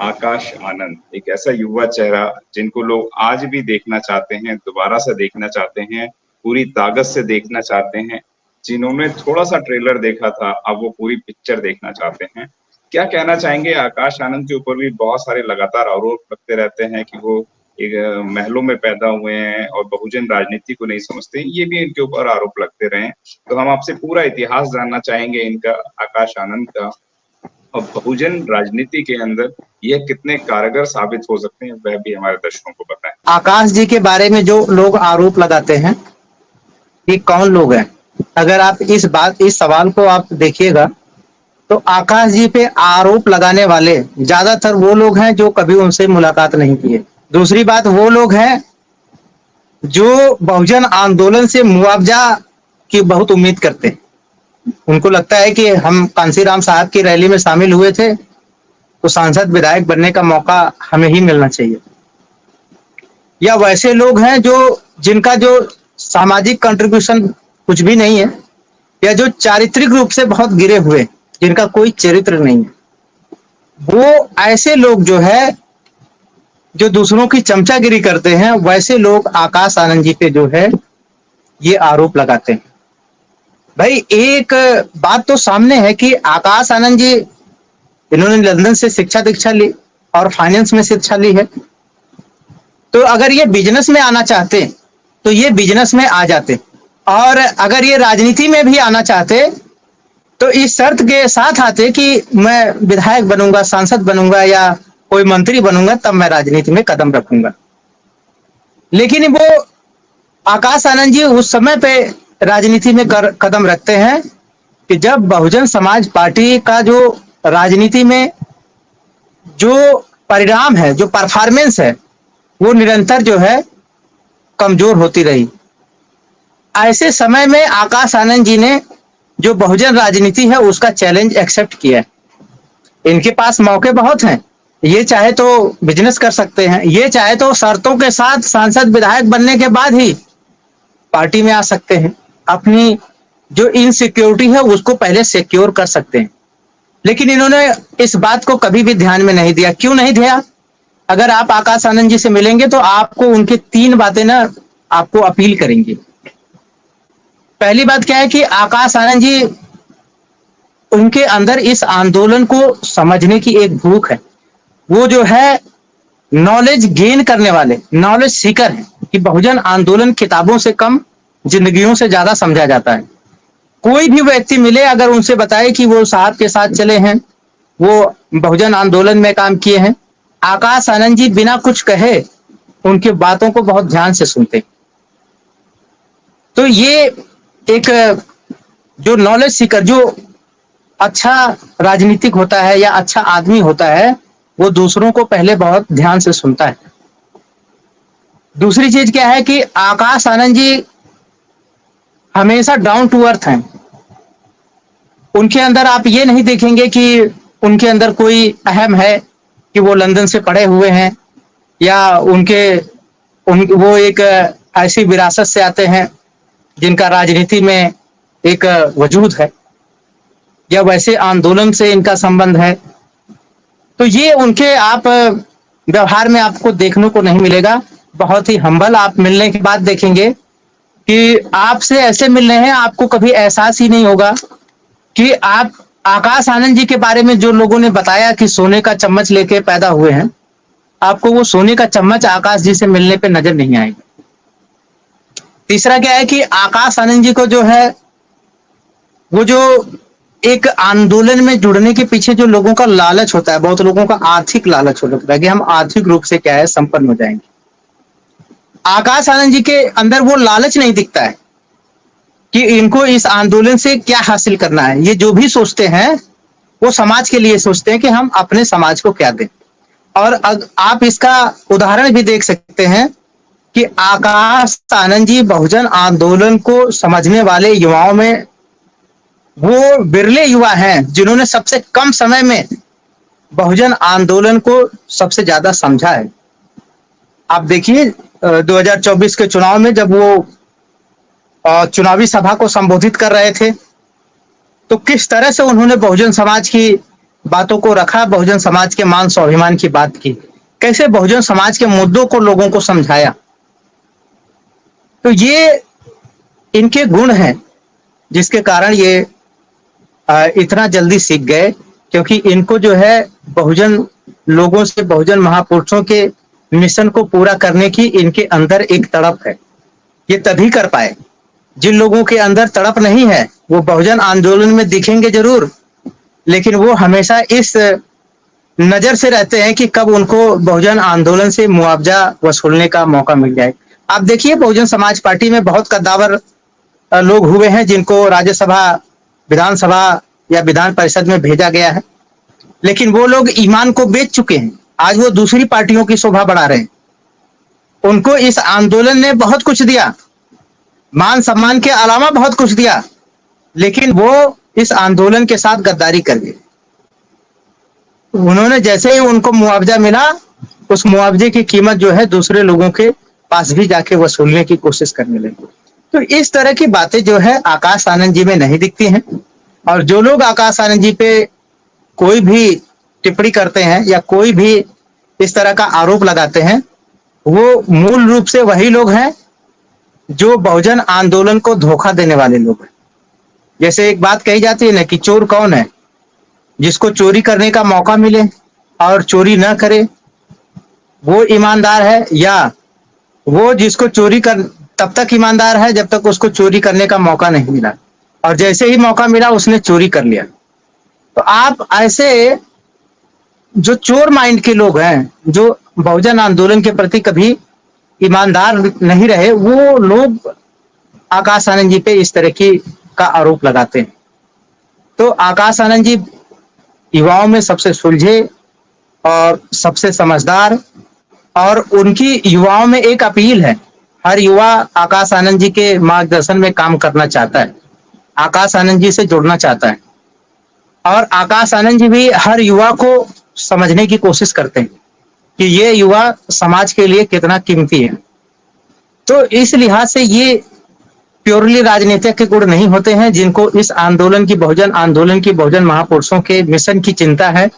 आकाश आनंद एक ऐसा युवा चेहरा जिनको लोग आज भी देखना चाहते हैं, दोबारा से देखना चाहते हैं, पूरी ताकत से देखना चाहते हैं। जिन्होंने थोड़ा-सा ट्रेलर देखा था, अब वो पूरी पिक्चर देखना चाहते हैं। क्या कहना चाहेंगे आकाश आनंद के ऊपर भी बहुत सारे लगातार आरोप लगते रहते हैं कि वो एक महलों में पैदा हुए हैं और बहुजन राजनीति को नहीं समझते। ये भी इनके ऊपर आरोप लगते रहे हैं। तो हम आपसे पूरा इतिहास जानना चाहेंगे इनका, आकाश आनंद का। और बहुजन राजनीति के अंदर ये कितने कारगर साबित हो सकते हैं, वह भी हमारे दर्शकों को बताएं। आकाश जी के बारे में जो लोग आरोप लगाते हैं, ये कौन लोग हैं? अगर आप इस सवाल को आप देखिएगा तो आकाश जी पे आरोप लगाने वाले ज्यादातर वो लोग हैं जो कभी उनसे मुलाकात नहीं किए। दूसरी बात, वो लोग हैं जो बहुजन आंदोलन से मुआवजा की बहुत उम्मीद करते हैं। उनको लगता है कि हम कांसीराम साहब की रैली में शामिल हुए थे तो सांसद विधायक बनने का मौका हमें ही मिलना चाहिए। या वैसे लोग हैं जो जिनका जो सामाजिक कंट्रीब्यूशन कुछ भी नहीं है, या जो चारित्रिक रूप से बहुत गिरे हुए, जिनका कोई चरित्र नहीं है। वो ऐसे लोग जो है जो दूसरों की चमचागिरी करते हैं, वैसे लोग आकाश आनंद जी पे जो है ये आरोप लगाते हैं। भाई एक बात तो सामने है कि आकाश आनंद जी, इन्होंने लंदन से शिक्षा दीक्षा ली और फाइनेंस में शिक्षा ली है। तो अगर ये बिजनेस में आना चाहते तो ये बिजनेस में आ जाते, और अगर ये राजनीति में भी आना चाहते तो इस शर्त के साथ आते कि मैं विधायक बनूंगा, सांसद बनूंगा या कोई मंत्री बनूंगा, तब मैं राजनीति में कदम रखूंगा। लेकिन वो आकाश आनंद जी उस समय पे राजनीति में कदम रखते हैं कि जब बहुजन समाज पार्टी का जो राजनीति में जो परिणाम है, जो परफॉर्मेंस है, वो निरंतर जो है कमजोर होती रही। ऐसे समय में आकाश आनंद जी ने जो बहुजन राजनीति है उसका चैलेंज एक्सेप्ट किया। इनके पास मौके बहुत हैं, ये चाहे तो बिजनेस कर सकते हैं, ये चाहे तो शर्तों के साथ सांसद विधायक बनने के बाद ही पार्टी में आ सकते हैं, अपनी जो इनसिक्योरिटी है उसको पहले सिक्योर कर सकते हैं। लेकिन इन्होंने इस बात को कभी भी ध्यान में नहीं दिया। क्यों नहीं दिया? अगर आप आकाश आनंद जी से मिलेंगे तो आपको उनकी 3 बातें ना आपको अपील करेंगी। पहली बात क्या है कि आकाश आनंद जी, उनके अंदर इस आंदोलन को समझने की एक भूख है। वो जो है नॉलेज गेन करने वाले, नॉलेज सीकर है कि बहुजन आंदोलन किताबों से कम जिंदगियों से ज्यादा समझा जाता है। कोई भी व्यक्ति मिले, अगर उनसे बताए कि वो साहब के साथ चले हैं, वो बहुजन आंदोलन में काम किए हैं, आकाश आनंद जी बिना कुछ कहे उनकी बातों को बहुत ध्यान से सुनते। तो ये एक जो नॉलेज सीकर, जो अच्छा राजनीतिक होता है या अच्छा आदमी होता है, वो दूसरों को पहले बहुत ध्यान से सुनता है। दूसरी चीज क्या है कि आकाश आनंद जी हमेशा डाउन टू अर्थ हैं। उनके अंदर आप ये नहीं देखेंगे कि उनके अंदर कोई अहम है कि वो लंदन से पढ़े हुए हैं, या वो एक ऐसी विरासत से आते हैं जिनका राजनीति में एक वजूद है, या वैसे आंदोलन से इनका संबंध है। तो ये उनके आप व्यवहार में आपको देखने को नहीं मिलेगा। बहुत ही हम्बल आप मिलने के बाद देखेंगे कि आपसे ऐसे मिल रहे हैं, आपको कभी एहसास ही नहीं होगा कि आप आकाश आनंद जी के बारे में जो लोगों ने बताया कि सोने का चम्मच लेके पैदा हुए हैं, आपको वो सोने का चम्मच आकाश जी से मिलने पे नजर नहीं आएगा। तीसरा क्या है कि आकाश आनंद जी को जो है, वो जो एक आंदोलन में जुड़ने के पीछे जो लोगों का लालच होता है, बहुत लोगों का आर्थिक लालच होता है कि हम आर्थिक रूप से क्या है संपन्न हो जाएंगे। आकाश आनंद जी के अंदर वो लालच नहीं दिखता है कि इनको इस आंदोलन से क्या हासिल करना है। ये जो भी सोचते हैं वो समाज के लिए सोचते हैं कि हम अपने समाज को क्या दें। और आप इसका उदाहरण भी देख सकते हैं कि आकाश आनंद जी बहुजन आंदोलन को समझने वाले युवाओं में वो बिरले युवा हैं जिन्होंने सबसे कम समय में बहुजन आंदोलन को सबसे ज्यादा समझा है। आप देखिए 2024 के चुनाव में जब वो चुनावी सभा को संबोधित कर रहे थे तो किस तरह से उन्होंने बहुजन समाज की बातों को रखा, बहुजन समाज के मान स्वाभिमान की बात की, कैसे बहुजन समाज के मुद्दों को लोगों को समझाया। तो ये इनके गुण हैं जिसके कारण ये इतना जल्दी सीख गए, क्योंकि इनको जो है बहुजन लोगों से, बहुजन महापुरुषों के मिशन को पूरा करने की इनके अंदर एक तड़प है। ये तभी कर पाए। जिन लोगों के अंदर तड़प नहीं है वो बहुजन आंदोलन में दिखेंगे जरूर, लेकिन वो हमेशा इस नजर से रहते हैं कि कब उनको बहुजन आंदोलन से मुआवजा वसूलने का मौका मिल जाए। आप देखिए बहुजन समाज पार्टी में बहुत कद्दावर लोग हुए हैं जिनको राज्यसभा, विधानसभा या विधान परिषद में भेजा गया है, लेकिन वो लोग ईमान को बेच चुके हैं। आज वो दूसरी पार्टियों की शोभा बढ़ा रहे हैं। उनको इस आंदोलन ने बहुत कुछ दिया, मान सम्मान के अलावा बहुत कुछ दिया, लेकिन वो इस आंदोलन के साथ गद्दारी कर गए। उन्होंने जैसे ही उनको मुआवजा मिला, उस मुआवजे की कीमत जो है दूसरे लोगों के पास भी जाके वसूलने की कोशिश करने लगे। तो इस तरह की बातें जो है आकाश आनंद जी में नहीं दिखती हैं। और जो लोग आकाश आनंद जी पे कोई भी टिप्पणी करते हैं या कोई भी इस तरह का आरोप लगाते हैं, वो मूल रूप से वही लोग हैं जो बहुजन आंदोलन को धोखा देने वाले लोग हैं। जैसे एक बात कही जाती है ना कि चोर कौन है? जिसको चोरी करने का मौका मिले और चोरी न करे वो ईमानदार है, या वो जिसको चोरी कर तब तक ईमानदार है जब तक उसको चोरी करने का मौका नहीं मिला, और जैसे ही मौका मिला उसने चोरी कर लिया। तो आप ऐसे जो चोर माइंड के लोग हैं, जो बहुजन आंदोलन के प्रति कभी ईमानदार नहीं रहे, वो लोग आकाश आनंद जी पे इस तरह की का आरोप लगाते हैं। तो आकाश आनंद जी युवाओं में सबसे सुलझे और सबसे समझदार, और उनकी युवाओं में एक अपील है, हर युवा आकाश आनंद जी के मार्गदर्शन में काम करना चाहता है, आकाश आनंद जी से जुड़ना चाहता है, और आकाश आनंद जी भी हर युवा को समझने की कोशिश करते हैं कि ये युवा समाज के लिए कितना कीमती है। तो इस लिहाज से ये प्योरली राजनीतिक के गुण नहीं होते हैं। जिनको इस आंदोलन की, बहुजन आंदोलन की, बहुजन महापुरुषों के मिशन की चिंता है,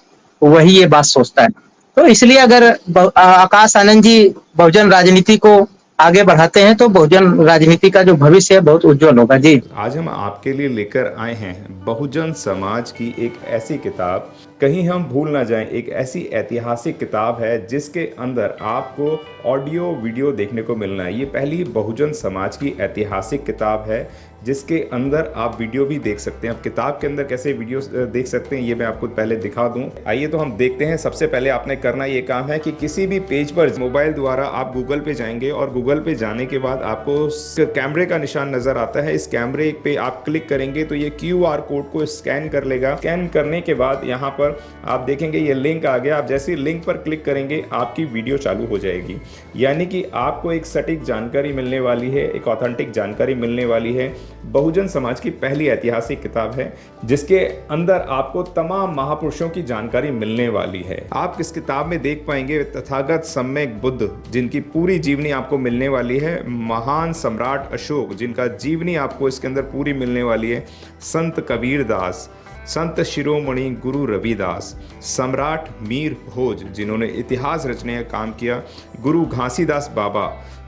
वही ये बात सोचता है। तो इसलिए अगर आकाश आनंद जी बहुजन राजनीति को आगे बढ़ाते हैं तो बहुजन राजनीति का जो भविष्य है बहुत उज्जवल होगा। जी, आज हम आपके लिए लेकर आए हैं बहुजन समाज की एक ऐसी किताब, कहीं हम भूल ना जाएं, एक ऐसी ऐतिहासिक किताब है जिसके अंदर आपको ऑडियो वीडियो देखने को मिलना है। ये पहली बहुजन समाज की ऐतिहासिक किताब है जिसके अंदर आप वीडियो भी देख सकते हैं। अब किताब के अंदर कैसे वीडियो देख सकते हैं ये मैं आपको पहले दिखा दूं। आइए तो हम देखते हैं। सबसे पहले आपने करना ये काम है कि किसी भी पेज पर मोबाइल द्वारा आप गूगल पे जाएंगे, और गूगल पे जाने के बाद आपको कैमरे का निशान नजर आता है। इस कैमरे पे आप क्लिक करेंगे तो ये QR कोड को स्कैन कर लेगा। स्कैन करने के बाद यहाँ पर आप देखेंगे ये लिंक आ गया। आप जैसे लिंक पर क्लिक करेंगे आपकी वीडियो चालू हो जाएगी, यानी कि आपको एक सटीक जानकारी मिलने वाली है, एक ऑथेंटिक जानकारी मिलने वाली है। बहुजन समाज की पहली ऐतिहासिक किताब है जिसके अंदर आपको तमाम महापुरुषों की जानकारी मिलने वाली है। आप इस किताब में देख पाएंगे तथागत सम्यक बुद्ध, जिनकी पूरी जीवनी आपको मिलने वाली है। महान सम्राट अशोक, जिनका जीवनी आपको इसके अंदर पूरी मिलने वाली है। संत कबीर दास, संत शिरोमणि गुरु रविदास, सम्राट मीर भोज, जिन्होंने इतिहास रचने का काम किया। गुरु घासीदास बाबा,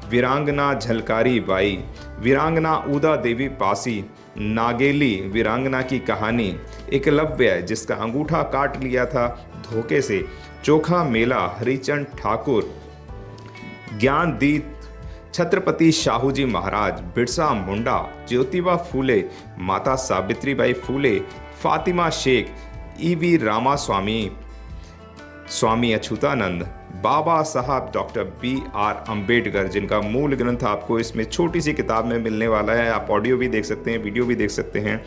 वीरांगना झलकारी बाई, वीरांगना उदा देवी पासी, नागेली वीरांगना की कहानी, एकलव्य जिसका अंगूठा काट लिया था धोखे से, चोखा मेला हरिचंद ठाकुर, ज्ञानदीप छत्रपति शाहूजी महाराज, बिरसा मुंडा, ज्योतिबा फूले, माता सावित्रीबाई फूले, फातिमा शेख, EV रामास्वामी, स्वामी अच्युतानंद, बाबा साहब डॉक्टर BR अम्बेडकर, जिनका मूल ग्रंथ आपको इसमें छोटी सी किताब में मिलने वाला है। आप ऑडियो भी देख सकते हैं, वीडियो भी देख सकते हैं।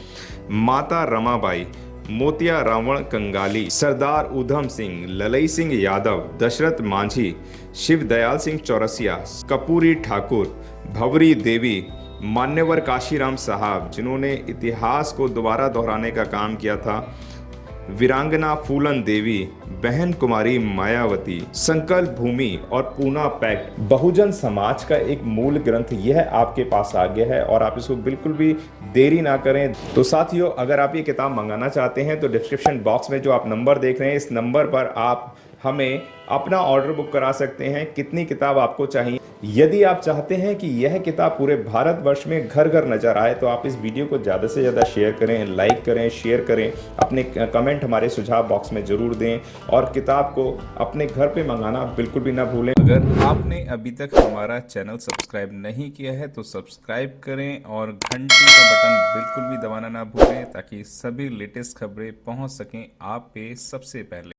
माता रमाबाई, मोतिया रावण कंगाली, सरदार उधम सिंह, ललई सिंह यादव, दशरथ मांझी, शिव दयाल सिंह चौरसिया, कपूरी ठाकुर, भवरी देवी, मान्यवर काशीराम साहब, जिन्होंने इतिहास को दोबारा दोहराने का काम किया था। वीरांगना फूलन देवी, बहन कुमारी मायावती, संकल्प भूमि और पूना पैक्ट बहुजन समाज का एक मूल ग्रंथ यह आपके पास आ गया है और आप इसको बिल्कुल भी देरी ना करें। तो साथियों, अगर आप ये किताब मंगाना चाहते हैं तो डिस्क्रिप्शन बॉक्स में जो आप नंबर देख रहे हैं इस नंबर पर आप हमें अपना ऑर्डर बुक करा सकते हैं। कितनी किताब आपको चाहिए? यदि आप चाहते हैं कि यह किताब पूरे भारतवर्ष में घर घर नजर आए तो आप इस वीडियो को ज़्यादा से ज़्यादा शेयर करें, लाइक करें, शेयर करें, अपने कमेंट हमारे सुझाव बॉक्स में ज़रूर दें और किताब को अपने घर पे मंगाना बिल्कुल भी ना भूलें। अगर आपने अभी तक हमारा चैनल सब्सक्राइब नहीं किया है तो सब्सक्राइब करें और घंटी का बटन बिल्कुल भी दबाना ना भूलें ताकि सभी लेटेस्ट खबरें पहुंच सकें आप पे सबसे पहले।